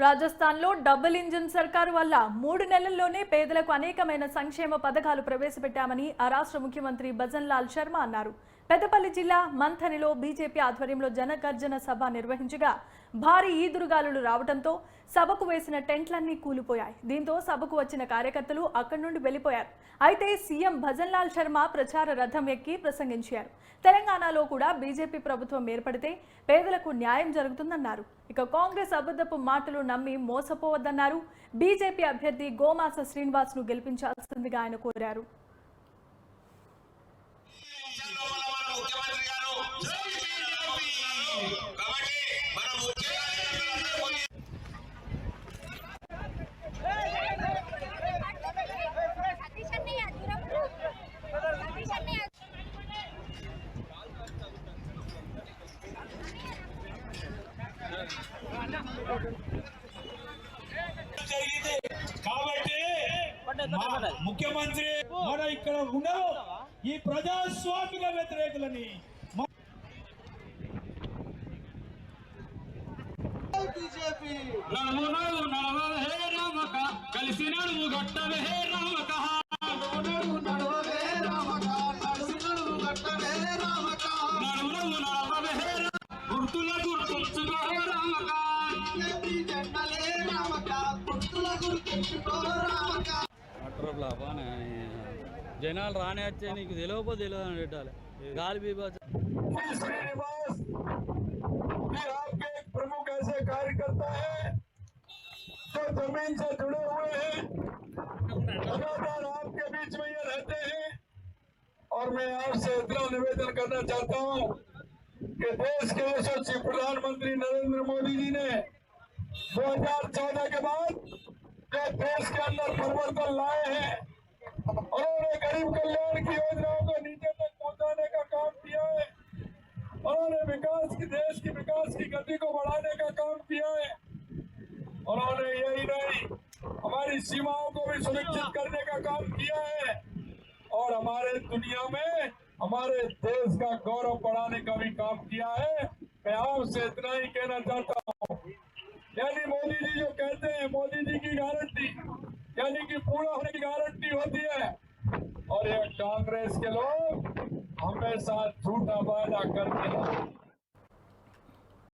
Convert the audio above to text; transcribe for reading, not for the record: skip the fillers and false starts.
రాజస్థాన్లో double engine సర్కారు వల్ల 3 నెలల్లోనే పేదలకు అనేకమైన సంక్షేమ పథకాలు ప్రవేశపెట్టామని ఆ రాష్ట్ర ముఖ్యమంత్రి భజన్ లాల్ శర్మ అన్నారు. పెద్దపల్లి జిల్లా మంథనిలో బీజేపీ ఆధ్వర్యంలో జనగర్జన సభ నిర్వహించగా భారీ ఈదురుగాలులు రావడంతో సభకు వేసిన టెంట్లన్నీ కూలిపోయాయి. దీంతో సభకు వచ్చిన కార్యకర్తలు అక్కడి నుండి వెళ్లిపోయారు. అయితే సీఎం భజన్ లాల్ శర్మ ప్రచార రథం ఎక్కి ప్రసంగించారు. తెలంగాణలో కూడా బీజేపీ ప్రభుత్వం ఏర్పడితే పేదలకు న్యాయం జరుగుతుందన్నారు. ఇక కాంగ్రెస్ అబద్ధపు మాటలు నమ్మి మోసపోవద్దన్నారు. బీజేపీ అభ్యర్థి గోమాస శ్రీనివాస్ ను గెలిపించాల్సిందిగా ఆయన కోరారు. ముఖ్యమంత్రి మన ఇక్కడ ఉండరు ఈ ప్రజాస్వామిక వ్యతిరేకులని కలిసి నడుము గట్టవే రామక గుర్తుల గుర్తుంచుకో రామక జనాలు రానే వచ్చే నీకు తెలియకపోతే తెలియదు అని పెట్టాలి गाली भी श्रीनिवास आपके एक प्रमुख ऐसे कार्यकर्ता है जो जमीन से जुड़े हुए हैं, लगातार आपके बीच में ये रहते हैं। और मैं आपसे इतना निवेदन करना चाहता हूं कि देश के यशस्वी प्रधानमंत्री नरेंद्र मोदी जी ने 2014 के बाद जो देश के अंदर परिवर्तन लाए हैं, उन्होंने गरीब कल्याण की योजनाओं को नीचे तक पहुंचाने का काम किया है। उन्होंने देश की विकास की गति को बढ़ाने का काम किया है। उन्होंने यही नहीं, हमारी सीमाओं को भी सुरक्षित करने का काम किया है और हमारे दुनिया में हमारे देश का गौरव बढ़ाने का भी काम किया है। मैं आपसे इतना ही कहना चाहता हूँ, यानी मोदी जी जो कहते हैं मोदी जी की गारंटी यानी कि पूरा होने की गारंटी होती है, और ये कांग्रेस के लोग हमेशा झूठा वादा करते हैं।